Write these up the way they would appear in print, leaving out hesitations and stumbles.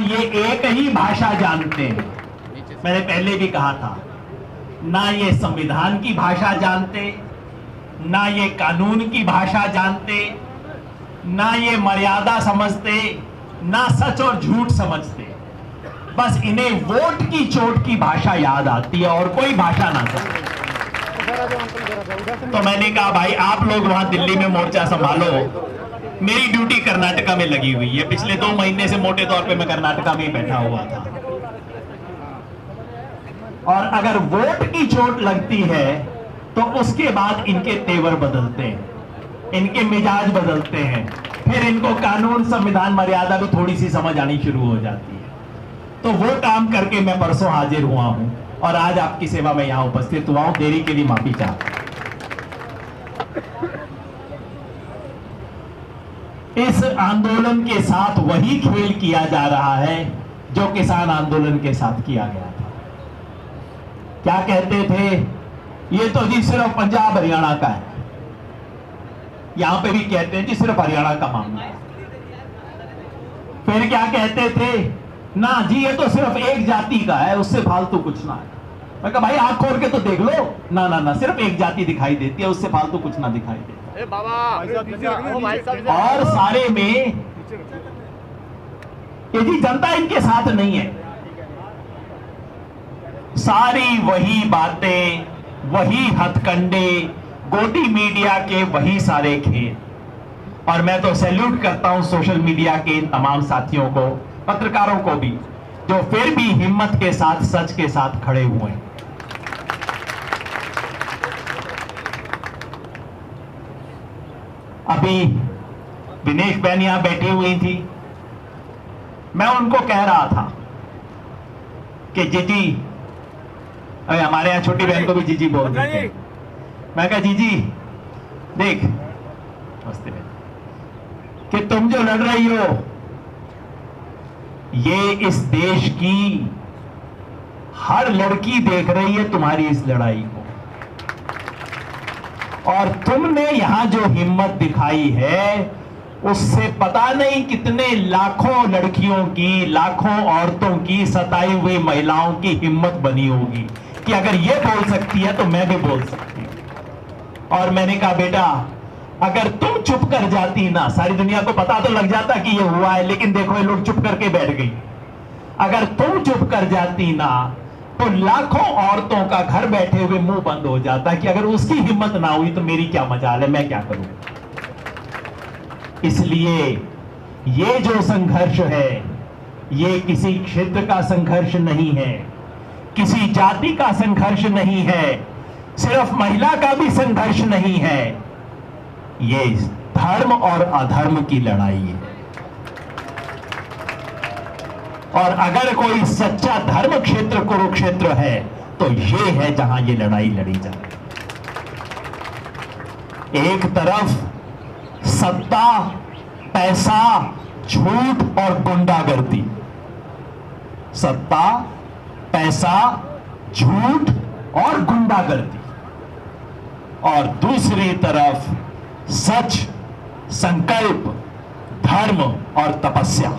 ये एक ही भाषा जानते हैं। मैंने पहले भी कहा था, ना ये संविधान की भाषा जानते, ना ये कानून की भाषा जानते, ना ये मर्यादा समझते, ना सच और झूठ समझते। बस इन्हें वोट की चोट की भाषा याद आती है और कोई भाषा ना समझते। तो मैंने कहा भाई आप लोग वहां दिल्ली में मोर्चा संभालो, मेरी ड्यूटी कर्नाटका में लगी हुई है। पिछले 2 महीने से मोटे तौर पे मैं कर्नाटका में ही बैठा हुआ था। और अगर वोट की चोट लगती है तो उसके बाद इनके तेवर बदलते हैं, इनके मिजाज बदलते हैं, फिर इनको कानून संविधान मर्यादा भी थोड़ी सी समझ आनी शुरू हो जाती है। तो वो काम करके मैं परसों हाजिर हुआ हूं और आज आपकी सेवा में यहां उपस्थित हुआ हूं। देरी के लिए माफी चाहता हूं। इस आंदोलन के साथ वही खेल किया जा रहा है जो किसान आंदोलन के साथ किया गया था। क्या कहते थे, ये तो जी सिर्फ पंजाब हरियाणा का है। यहां पे भी कहते हैं जी सिर्फ हरियाणा का मामला है। फिर क्या कहते थे, ना जी ये तो सिर्फ एक जाति का है, उससे फालतू कुछ ना है। मैं कहा भाई आंख खोल के तो देख लो, ना ना ना सिर्फ एक जाति दिखाई देती है, उससे फालतू कुछ ना दिखाई देता। और सारे में ये जी जनता इनके साथ नहीं है। सारी वही बातें, वही हथकंडे, गोदी मीडिया के वही सारे खेल। और मैं तो सैल्यूट करता हूं सोशल मीडिया के इन तमाम साथियों को, पत्रकारों को भी, जो फिर भी हिम्मत के साथ सच के साथ खड़े हुए हैं। अभी दिनेश बहन यहां बैठी हुई थी, मैं उनको कह रहा था कि जीजी, अरे हमारे यहां छोटी बहन को भी जीजी बोल देते हैं। मैं कहा जीजी देख मस्ती में कि तुम जो लड़ रही हो ये इस देश की हर लड़की देख रही है तुम्हारी इस लड़ाई को, और तुमने यहां जो हिम्मत दिखाई है उससे पता नहीं कितने लाखों लड़कियों की, लाखों औरतों की, सताई हुई महिलाओं की हिम्मत बनी होगी कि अगर ये बोल सकती है तो मैं भी बोल सकती हूं। और मैंने कहा बेटा अगर तुम चुप कर जाती ना, सारी दुनिया को पता तो लग जाता कि ये हुआ है, लेकिन देखो ये लोग चुप करके बैठ गई। अगर तुम चुप कर जाती ना तो लाखों औरतों का घर बैठे हुए मुंह बंद हो जाता कि अगर उसकी हिम्मत ना हुई तो मेरी क्या मजाल है, मैं क्या करूं। इसलिए ये जो संघर्ष है ये किसी क्षेत्र का संघर्ष नहीं है, किसी जाति का संघर्ष नहीं है, सिर्फ महिला का भी संघर्ष नहीं है, ये धर्म और अधर्म की लड़ाई है। और अगर कोई सच्चा धर्म क्षेत्र कुरुक्षेत्र है तो ये है जहां ये लड़ाई लड़ी जाए। एक तरफ सत्ता, पैसा, झूठ और गुंडागर्दी, सत्ता, पैसा, झूठ और गुंडागर्दी, और दूसरी तरफ सच, संकल्प, धर्म और तपस्या,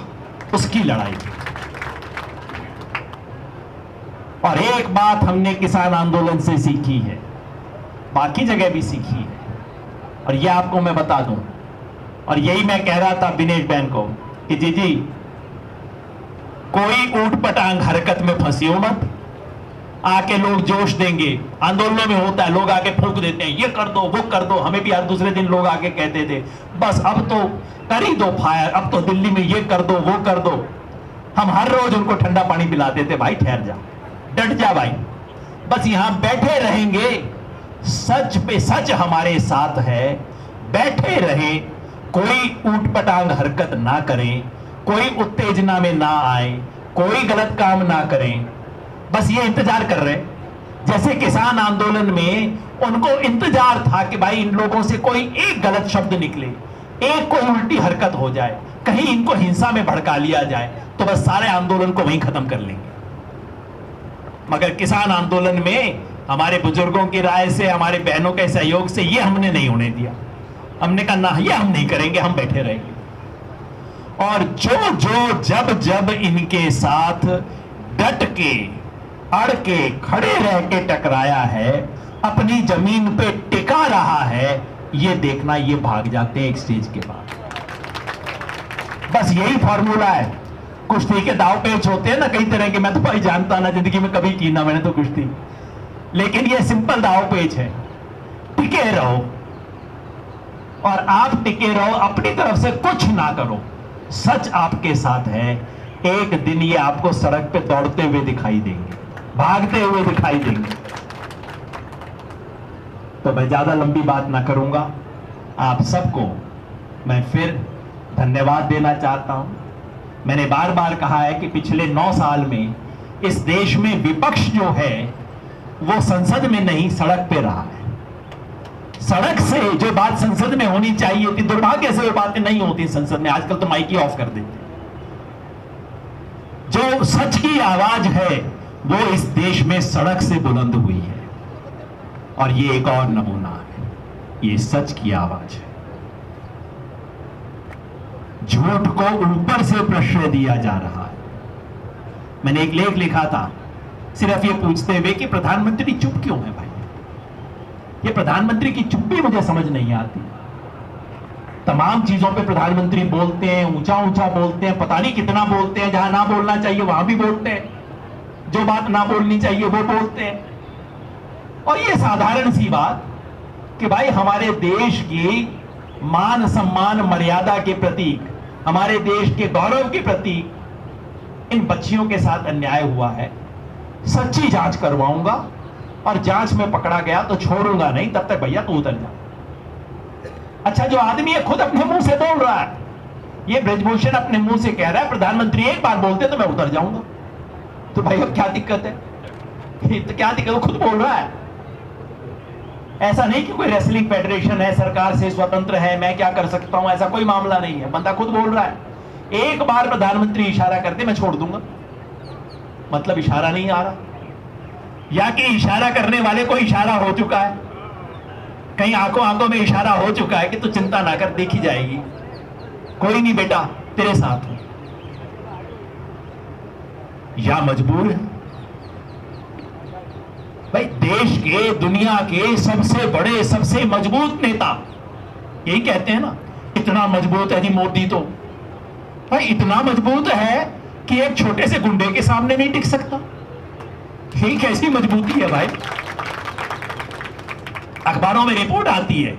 उसकी लड़ाई। और एक बात हमने किसान आंदोलन से सीखी है, बाकी जगह भी सीखी है, और यह आपको मैं बता दूं, और यही मैं कह रहा था दिनेश बहन को कि जीजी कोई ऊट पटांग हरकत में फंसियो मत। आके लोग जोश देंगे, आंदोलनों में होता है, लोग आके फूंक देते हैं ये कर दो वो कर दो। हमें भी हर दूसरे दिन लोग आके कहते थे बस अब तो कर ही दो फायर, अब तो दिल्ली में ये कर दो वो कर दो। हम हर रोज उनको ठंडा पानी पिलाते थे, भाई ठहर जा, डट जा भाई, बस यहां बैठे रहेंगे, सच पे सच हमारे साथ है, बैठे रहे, कोई ऊटपटांग हरकत ना करें, कोई उत्तेजना में ना आए, कोई गलत काम ना करें, बस ये इंतजार कर रहे। जैसे किसान आंदोलन में उनको इंतजार था कि भाई इन लोगों से कोई एक गलत शब्द निकले, एक कोई उल्टी हरकत हो जाए, कहीं इनको हिंसा में भड़का लिया जाए तो बस सारे आंदोलन को वहीं खत्म कर लेंगे। मगर किसान आंदोलन में हमारे बुजुर्गों की राय से, हमारे बहनों के सहयोग से ये हमने नहीं होने दिया। हमने कहा ना ये हम नहीं करेंगे, हम बैठे रहेंगे। और जो जो जब जब इनके साथ डट के अड़ के खड़े रह के टकराया है, अपनी जमीन पे टिका रहा है, ये देखना ये भाग जाते हैं एक स्टेज के बाद। बस यही फॉर्मूला है। कुश्ती के दाव पेच होते हैं ना कई तरह के, मैं तो भाई जानता ना, जिंदगी में कभी की ना मैंने तो कुश्ती, लेकिन ये सिंपल दाव पेच है। टिके रहो और आप टिके रहो, अपनी तरफ से कुछ ना करो, सच आपके साथ है। एक दिन ये आपको सड़क पे दौड़ते हुए दिखाई देंगे, भागते हुए दिखाई देंगे। तो मैं ज्यादा लंबी बात ना करूंगा, आप सबको मैं फिर धन्यवाद देना चाहता हूं। मैंने बार बार कहा है कि पिछले 9 साल में इस देश में विपक्ष जो है वो संसद में नहीं सड़क पे रहा है। सड़क से जो बात संसद में होनी चाहिए थी, दुर्भाग्य से वो बातें नहीं होती संसद में। आजकल तो माइक ही ऑफ कर देते। जो सच की आवाज है वो इस देश में सड़क से बुलंद हुई है, और ये एक और नमूना है, ये सच की आवाज है। झूठ को ऊपर से प्रश्रय दिया जा रहा है। मैंने एक लेख लिखा था सिर्फ ये पूछते हुए कि प्रधानमंत्री चुप क्यों है भाई। ये प्रधानमंत्री की चुप भी मुझे समझ नहीं आती। तमाम चीजों पे प्रधानमंत्री बोलते हैं, ऊंचा ऊंचा बोलते हैं, पता नहीं कितना बोलते हैं, जहां ना बोलना चाहिए वहां भी बोलते हैं, जो बात ना बोलनी चाहिए वो बोलते हैं। और ये साधारण सी बात कि भाई हमारे देश की मान सम्मान मर्यादा के प्रतीक, हमारे देश के गौरव के प्रतीक इन बच्चियों के साथ अन्याय हुआ है, सच्ची जांच करवाऊंगा, और जांच में पकड़ा गया तो छोड़ूंगा नहीं, तब तक भैया तू उतर जा। अच्छा, जो आदमी है खुद अपने मुंह से बोल रहा है, ये ब्रजभूषण अपने मुंह से कह रहा है प्रधानमंत्री एक बार बोलते तो मैं उतर जाऊंगा। तो भाई अब क्या दिक्कत है? तो क्या दिक्कत, खुद बोल रहा है। ऐसा नहीं कि कोई रेसलिंग फेडरेशन है, सरकार से स्वतंत्र है, मैं क्या कर सकता हूं, ऐसा कोई मामला नहीं है। बंदा खुद बोल रहा है एक बार प्रधानमंत्री इशारा करते मैं छोड़ दूंगा। मतलब इशारा नहीं आ रहा, या कि इशारा करने वाले को इशारा हो चुका है, कहीं आंखों आंखों में इशारा हो चुका है कि तू चिंता ना कर, देखी जाएगी, कोई नहीं बेटा तेरे साथ हूं। या मजबूर है भाई, देश के दुनिया के सबसे बड़े सबसे मजबूत नेता यही कहते हैं ना, इतना मजबूत है जी मोदी, तो भाई इतना मजबूत है कि एक छोटे से गुंडे के सामने नहीं टिक सकता। ये कैसी मजबूती है भाई? अखबारों में रिपोर्ट आती है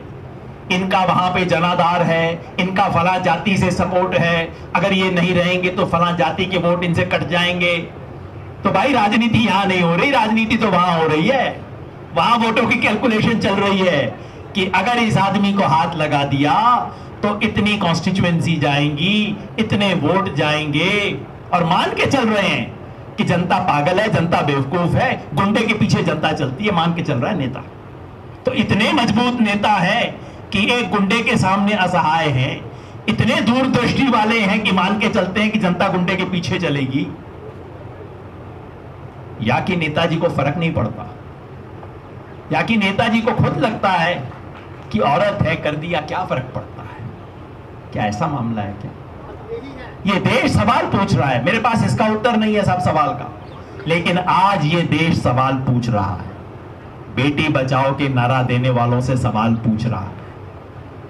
इनका वहां पे जनाधार है, इनका फला जाति से सपोर्ट है, अगर ये नहीं रहेंगे तो फला जाति के वोट इनसे कट जाएंगे। तो भाई राजनीति यहां नहीं हो रही, राजनीति तो वहां हो रही है। वहां वोटों की कैलकुलेशन चल रही है कि अगर इस आदमी को हाथ लगा दिया तो इतनी कॉन्स्टिट्यूएंसी जाएंगी, इतने वोट जाएंगे, और मान के चल रहे हैं कि जनता पागल है, जनता बेवकूफ है, गुंडे के पीछे जनता चलती है, मान के चल रहा है नेता। तो इतने मजबूत नेता है कि एक गुंडे के सामने असहाय हैं, इतने दूरदृष्टि वाले हैं कि मान के चलते हैं कि जनता गुंडे के पीछे चलेगी। या कि नेताजी को फर्क नहीं पड़ता, या कि नेताजी को खुद लगता है कि औरत है, कर दिया क्या फर्क पड़ता है। क्या ऐसा मामला है क्या? ये देश सवाल पूछ रहा है, मेरे पास इसका उत्तर नहीं है सब सवाल का, लेकिन आज ये देश सवाल पूछ रहा है। बेटी बचाओ के नारा देने वालों से सवाल पूछ रहा है,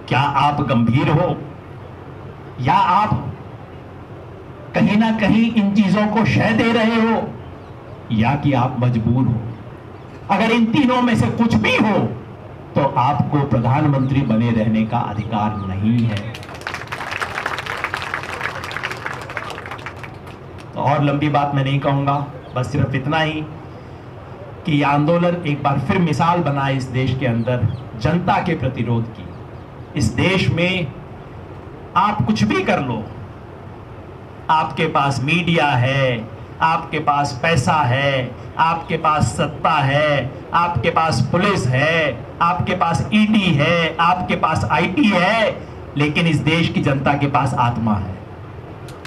क्या आप गंभीर हो, या आप कहीं ना कहीं इन चीजों को शय दे रहे हो, या कि आप मजबूर हो? अगर इन तीनों में से कुछ भी हो तो आपको प्रधानमंत्री बने रहने का अधिकार नहीं है। तो और लंबी बात मैं नहीं कहूंगा, बस सिर्फ इतना ही कि यह आंदोलन एक बार फिर मिसाल बना इस देश के अंदर जनता के प्रतिरोध की। इस देश में आप कुछ भी कर लो, आपके पास मीडिया है, आपके पास पैसा है, आपके पास सत्ता है, आपके पास पुलिस है, आपके पास ईडी है, आपके पास आईटी है, लेकिन इस देश की जनता के पास आत्मा है,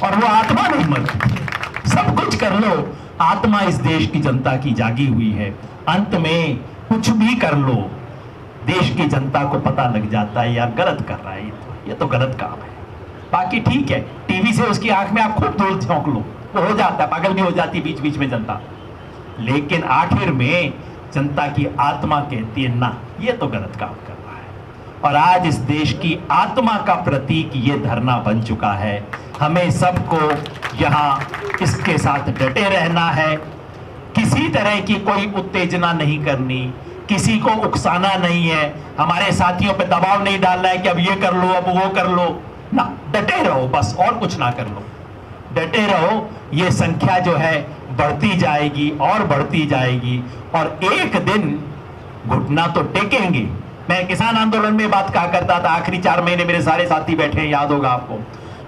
और वो आत्मा नहीं मरती। सब कुछ कर लो, आत्मा इस देश की जनता की जागी हुई है। अंत में कुछ भी कर लो, देश की जनता को पता लग जाता है यार गलत कर रहा है, ये तो गलत काम है। बाकी ठीक है, टीवी से उसकी आंख में आप खूब धूल झोंक लो, वो हो जाता है, पागल भी हो जाती बीच बीच में जनता, लेकिन आखिर में जनता की आत्मा कहती है ना, ये तो गलत काम कर रहा है। और आज इस देश की आत्मा का प्रतीक ये धरना बन चुका है। हमें सबको यहाँ इसके साथ डटे रहना है, किसी तरह की कोई उत्तेजना नहीं करनी, किसी को उकसाना नहीं है, हमारे साथियों पे दबाव नहीं डालना है कि अब ये कर लो, अब वो कर लो, ना, डटे रहो बस, और कुछ ना कर लो, डटे रहो। ये संख्या जो है बढ़ती जाएगी और बढ़ती जाएगी, और एक दिन घुटना तो टेकेंगे। मैं किसान आंदोलन में बात कहा करता था, आखिरी 4 महीने मेरे सारे साथी बैठे हैं, याद होगा आपको,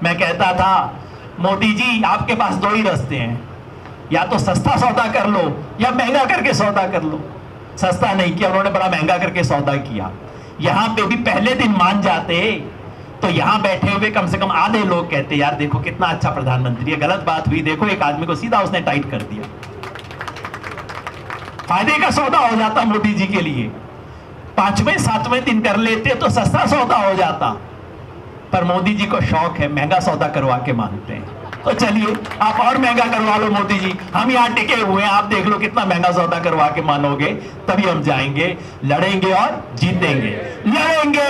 मैं कहता था मोदी जी आपके पास 2 ही रास्ते हैं, या तो सस्ता सौदा कर लो या महंगा करके सौदा कर लो। सस्ता नहीं किया उन्होंने, बड़ा महंगा करके सौदा किया। यहां पे भी पहले दिन मान जाते तो यहां बैठे हुए कम से कम आधे लोग कहते यार देखो कितना अच्छा प्रधानमंत्री है, गलत बात हुई, देखो एक आदमी को सीधा उसने टाइट कर दिया। फायदे का सौदा हो जाता मोदी जी के लिए, 5वें 7वें दिन कर लेते तो सस्ता सौदा हो जाता, पर मोदी जी को शौक है, महंगा सौदा करवा के मानते हैं। तो चलिए आप और महंगा करवा लो मोदी जी, हम यहाँ टिके हुए हैं, आप देख लो कितना महंगा सौदा करवा के मानोगे, तभी हम जाएंगे, लड़ेंगे और जीतेंगे, लड़ेंगे,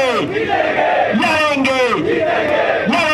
लड़ेंगे, लड़ेंगे।